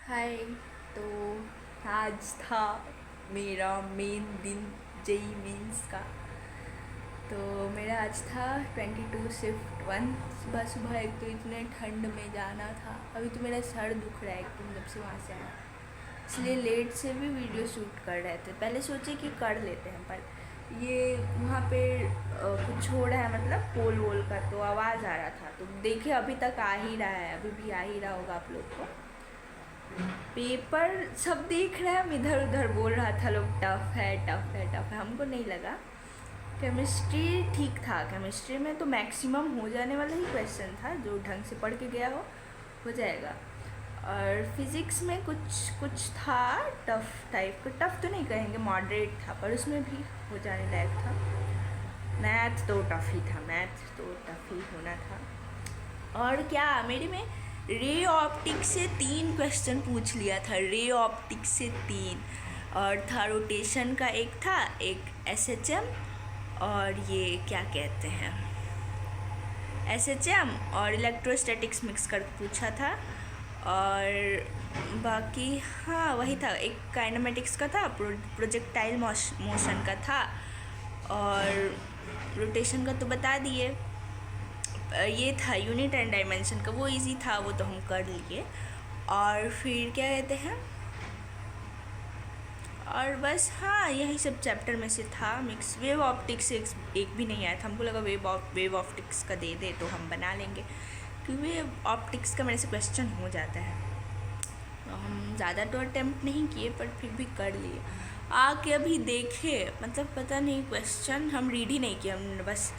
हाय। तो आज था मेरा मेन दिन जेई मेंस का। तो मेरा आज था 22 शिफ्ट 1। सुबह सुबह एक तो इतने ठंड में जाना था। अभी तो मेरा सर दुख रहा है एकदम जब से वहाँ से आया, इसलिए लेट से भी वीडियो शूट कर रहे थे। पहले सोचे कि कर लेते हैं, पर ये वहाँ पे कुछ हो रहा है, मतलब पोल वोल का, तो आवाज़ आ रहा था। तो देखे अभी तक आ ही रहा है, अभी भी आ ही रहा होगा आप लोग को। पेपर सब देख रहे हैं, हम इधर उधर बोल रहा था लोग टफ़ है टफ़ है टफ़ है, हमको नहीं लगा। केमिस्ट्री ठीक था। केमिस्ट्री में तो मैक्सिमम हो जाने वाला ही क्वेश्चन था, जो ढंग से पढ़ के गया हो जाएगा। और फिज़िक्स में कुछ कुछ था टफ़ टाइप का। टफ़ तो नहीं कहेंगे, मॉडरेट था, पर उसमें भी हो जाने लायक था। मैथ तो टफ़ ही था, मैथ तो टफ़ ही होना था। और क्या मेरे में रे ऑप्टिक से 3 क्वेश्चन पूछ लिया था। रे ऑप्टिक से 3, और था रोटेशन का एक था, एक एसएचएम, और ये क्या कहते हैं, एसएचएम और इलेक्ट्रोस्टैटिक्स मिक्स कर पूछा था। और बाकी हाँ वही था, एक काइनेमेटिक्स का था, प्रोजेक्टाइल मोशन का था, और रोटेशन का तो बता दिए। ये था यूनिट एंड डायमेंशन का, वो इजी था, वो तो हम कर लिए। और फिर क्या कहते हैं, और बस हाँ यही सब चैप्टर में से था मिक्स। वेव ऑप्टिक्स से एक भी नहीं आया था। हमको लगा वेव ऑप्टिक्स का दे दे तो हम बना लेंगे, क्योंकि वेव ऑप्टिक्स का मेरे से क्वेश्चन हो जाता है। तो हम ज़्यादा तो अटैम्प्ट नहीं किए, पर फिर भी कर लिए। आके अभी देखे, मतलब पता नहीं, क्वेश्चन हम रीड ही नहीं किए। हमने बस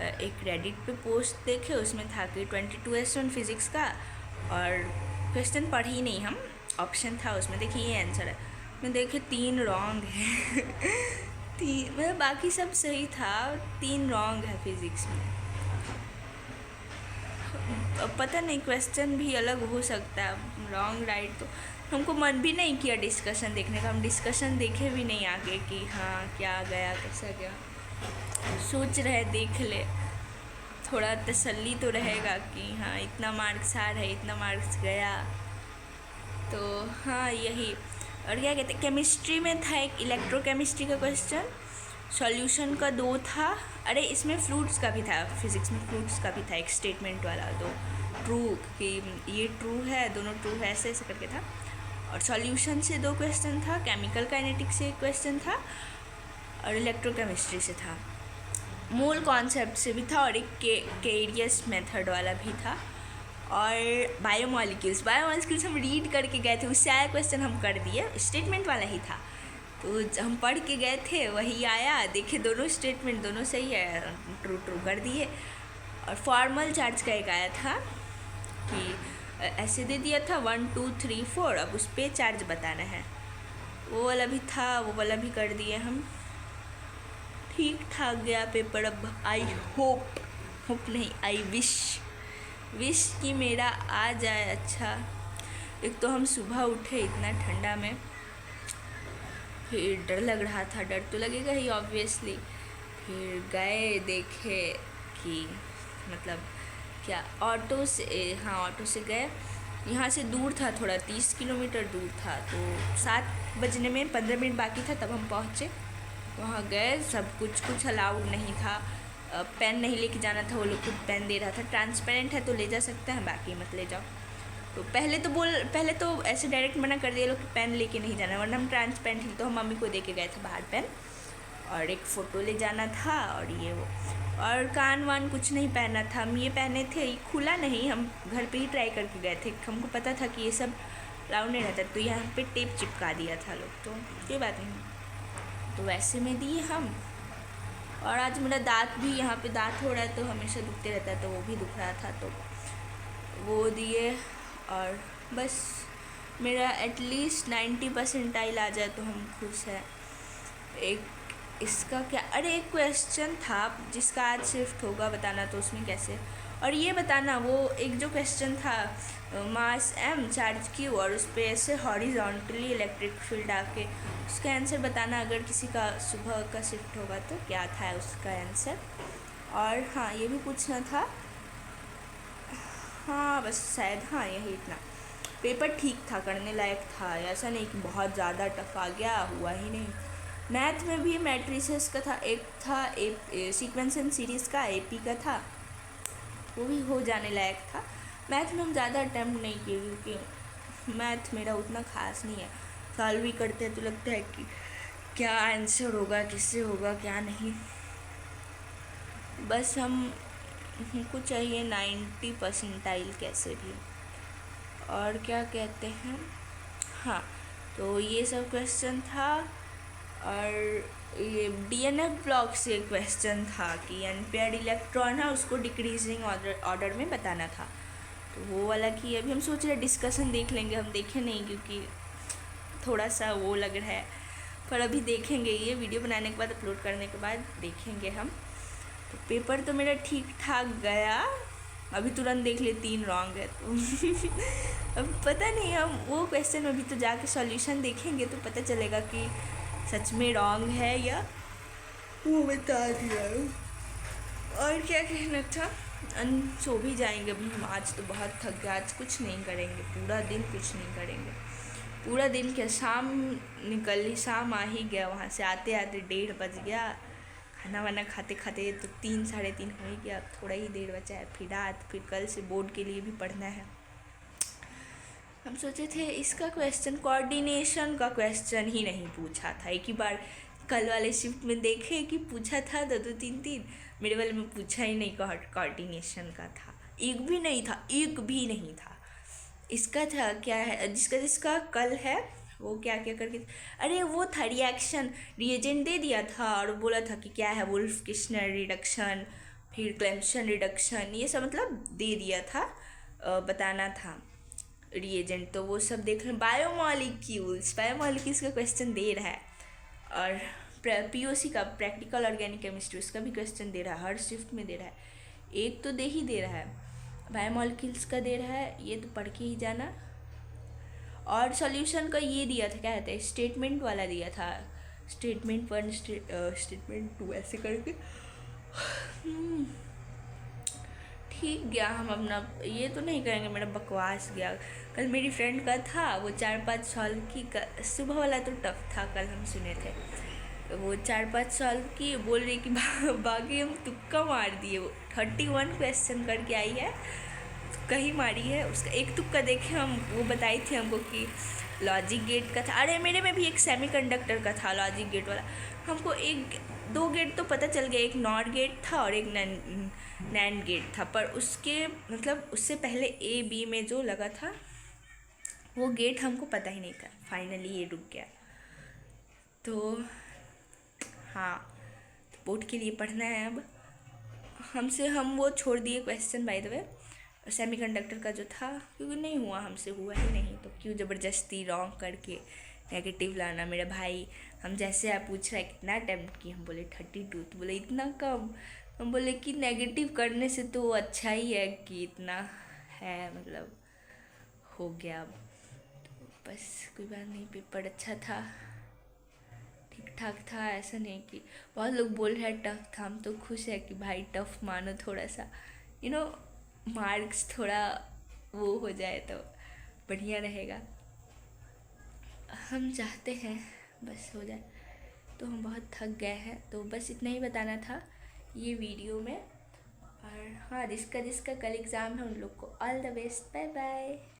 एक रेडिट पे पोस्ट देखे, उसमें था कि 22S1 फिज़िक्स का, और क्वेश्चन पढ़ ही नहीं हम। ऑप्शन था उसमें, देखिए ये आंसर है, मैं देखे 3 रॉन्ग है। तीन मतलब बाकी सब सही था, 3 रॉन्ग है फिज़िक्स में। अब पता नहीं, क्वेश्चन भी अलग हो सकता है, रॉन्ग राइट। तो हमको मन भी नहीं किया डिस्कशन देखने का, हम डिस्कशन देखे भी नहीं आगे कि हाँ क्या गया कैसा गया। सोच रहे देख ले, थोड़ा तसल्ली तो रहेगा कि हाँ इतना मार्क्स आ रहा है, इतना मार्क्स गया। तो हाँ यही। और क्या कहते हैं, केमिस्ट्री में था एक इलेक्ट्रोकेमिस्ट्री का क्वेश्चन, सॉल्यूशन का 2 था। अरे इसमें फ्रूट्स का भी था, फिज़िक्स में फ्रूट्स का भी था, एक स्टेटमेंट वाला, 2 ट्रू कि ये ट्रू है, दोनों ट्रू है, ऐसे ऐसे करके था। और सॉल्यूशन से 2 क्वेश्चन था, केमिकल काइनेटिक्स से एक क्वेश्चन था, और इलेक्ट्रोकेमिस्ट्री से था। मूल कॉन्सेप्ट से भी था, और एक केरियस मेथड वाला भी था। और बायोमॉलिक्यूल्स हम रीड करके गए थे, उससे आया क्वेश्चन हम कर दिए, स्टेटमेंट वाला ही था। तो हम पढ़ के गए थे, वही आया, देखे दोनों स्टेटमेंट दोनों सही है, ट्रू ट्रू कर दिए। और फॉर्मल चार्ज का एक आया था कि ऐसे दे दिया था 1 2 3 4, अब उस पर चार्ज बताना है, वो वाला भी था, वो वाला भी कर दिए हम। ठीक ठाक गया पेपर। अब आई होप नहीं, आई विश कि मेरा आ जाए अच्छा। एक तो हम सुबह उठे इतना ठंडा में, फिर डर लग रहा था, डर तो लगेगा ही ऑब्वियसली। फिर गए देखे कि मतलब क्या, ऑटो से, हाँ ऑटो से गए। यहाँ से दूर था थोड़ा, 30 किलोमीटर दूर था। तो 7 बजने में 15 मिनट बाकी था तब हम पहुँचे। वहाँ गए, सब कुछ अलाउड नहीं था। पेन नहीं लेके जाना था, वो लोग खुद पेन दे रहा था। ट्रांसपेरेंट है तो ले जा सकते हैं, बाकी मत ले जाओ। तो पहले तो ऐसे डायरेक्ट मना कर दिया लोग कि पेन लेके नहीं जाना, वरना हम ट्रांसपेरेंट ही, तो हम मम्मी को दे के गए थे बाहर पेन, और एक फ़ोटो ले जाना था, और ये वो। और कान वान कुछ नहीं पहना था, हम ये पहने थे, ये खुला नहीं, हम घर पे ही ट्राई करके गए थे, हमको पता था कि ये सब राउंड नहीं रहता। तो यहाँ पे टेप चिपका दिया था लोग, तो कोई बात नहीं, तो वैसे में दिए हम। और आज मेरा दांत भी, यहाँ पे दांत हो रहा है तो हमेशा दुखते रहता है, तो वो भी दुख रहा था, तो वो दिए। और बस मेरा एटलीस्ट 90% आ जाए तो हम खुश हैं। एक इसका क्या, अरे एक क्वेश्चन था जिसका आज शिफ्ट होगा, बताना तो उसमें कैसे। और ये बताना, वो एक जो क्वेश्चन था, मास m चार्ज q, और उस पर ऐसे हॉरिजॉन्टली इलेक्ट्रिक फील्ड आके, उसका आंसर बताना अगर किसी का सुबह का शिफ्ट होगा तो क्या था उसका आंसर। और हाँ ये भी पूछना था, हाँ बस शायद, हाँ यही इतना। पेपर ठीक था, करने लायक था, ऐसा नहीं कि बहुत ज़्यादा टफ आ गया, हुआ ही नहीं। मैथ में भी मैट्रिसेस का था, एक था सीक्वेंस एंड सीरीज़ का एपी का था, वो भी हो जाने लायक था। मैथ में हम ज़्यादा अटैम्प्ट नहीं किए क्योंकि मैथ मेरा उतना खास नहीं है। सॉल्व भी करते हैं तो लगता है कि क्या आंसर होगा, किससे होगा, क्या नहीं। बस हमको चाहिए 90% कैसे भी। और क्या कहते हैं, हाँ, तो ये सब क्वेश्चन था। और ये डीएनएफ ब्लॉक से क्वेश्चन था कि अनपेयर्ड इलेक्ट्रॉन है उसको डिक्रीजिंग ऑर्डर में बताना था, तो वो वाला कि अभी हम सोच रहे डिस्कशन देख लेंगे। हम देखे नहीं क्योंकि थोड़ा सा वो लग रहा है, पर अभी देखेंगे, ये वीडियो बनाने के बाद, अपलोड करने के बाद देखेंगे हम। तो पेपर तो मेरा ठीक ठाक गया, अभी तुरंत देख ले 3 रॉन्ग है तो अब पता नहीं, हम वो क्वेश्चन अभी तो जाके सॉल्यूशन देखेंगे तो पता चलेगा कि सच में रॉन्ग है या वो बता दिया। और क्या कहना था, सो भी जाएंगे अभी हम, आज तो बहुत थक गए, आज कुछ नहीं करेंगे, पूरा दिन कुछ नहीं करेंगे। पूरा दिन क्या, शाम निकली, शाम आ ही गया, वहाँ से आते आते 1:30 बज गया, खाना वाना खाते खाते तो 3 साढ़े 3 हो ही गया। अब थोड़ा ही देर बचा है, फिर रात, फिर कल से बोर्ड के लिए भी पढ़ना है। हम सोचे थे इसका क्वेश्चन, कोऑर्डिनेशन का क्वेश्चन ही नहीं पूछा था। एक ही बार कल वाले शिफ्ट में देखे कि पूछा था 2-2 3-3, मेरे वाले में पूछा ही नहीं, कोऑर्डिनेशन का था, एक भी नहीं था, एक भी नहीं था। इसका था क्या है, जिसका जिसका कल है वो क्या क्या करके, अरे वो था रिएक्शन, रिएजेंट दे दिया था और बोला था कि क्या है, वुल्फ किश्नर रिडक्शन, फिर क्लेम्सन रिडक्शन, ये सब मतलब दे दिया था, बताना था रिएजेंट। तो वो सब देख रहे हैं। बायोमॉलिक्यूल्स का क्वेश्चन दे रहा है, और पीओसी का प्रैक्टिकल ऑर्गेनिक केमिस्ट्री उसका भी क्वेश्चन दे रहा है, हर शिफ्ट में दे रहा है, एक तो दे ही दे रहा है। बायोमॉलिक्यूल्स का दे रहा है, ये तो पढ़ के ही जाना। और सॉल्यूशन का ये दिया था, क्या कहते हैं, स्टेटमेंट वाला दिया था, स्टेटमेंट 1 स्टेटमेंट 2 ऐसे करके। ठीक गया, हम अपना ये तो नहीं करेंगे, मेरा बकवास गया। कल मेरी फ्रेंड का था, वो 4-5 सॉल्व की, सुबह वाला तो टफ था, कल हम सुने थे, वो 4-5 सॉल्व की, बोल रही कि बाकी हम तुक्का मार दिए। वो 31 क्वेश्चन करके आई है, तुक्का ही मारी है। उसका एक तुक्का देखे हम, वो बताई थी हमको कि लॉजिक गेट का था। अरे मेरे में भी एक सेमीकंडक्टर का था लॉजिक गेट वाला, हमको 1-2 गेट तो पता चल गया, एक नॉट गेट था और एक नैंड गेट था, पर उसके मतलब उससे पहले ए बी में जो लगा था वो गेट हमको पता ही नहीं था। फाइनली ये रुक गया। तो हाँ, तो बोर्ड के लिए पढ़ना है अब हमसे। हम वो छोड़ दिए question by the way, semiconductor का जो था, क्योंकि नहीं हुआ हमसे, हुआ ही नहीं, तो क्यों ज़बरदस्ती रॉन्ग करके नेगेटिव लाना। मेरा भाई हम जैसे आप पूछ रहा है कितना अटैम्प्ट की, हम बोले 32, तो बोले इतना कम। हम बोले कि नेगेटिव करने से तो अच्छा ही है कि इतना है, मतलब हो गया। अब तो बस कोई बात नहीं, पेपर अच्छा था, ठीक ठाक था, ऐसा नहीं कि बहुत लोग बोल रहे हैं टफ था। हम तो खुश है कि भाई टफ मानो, थोड़ा सा मार्क्स थोड़ा वो हो जाए तो बढ़िया रहेगा। हम चाहते हैं बस हो जाए, तो हम बहुत थक गए हैं, तो बस इतना ही बताना था ये वीडियो में। और हाँ, जिसका कल एग्ज़ाम है उन लोग को all the best, bye bye.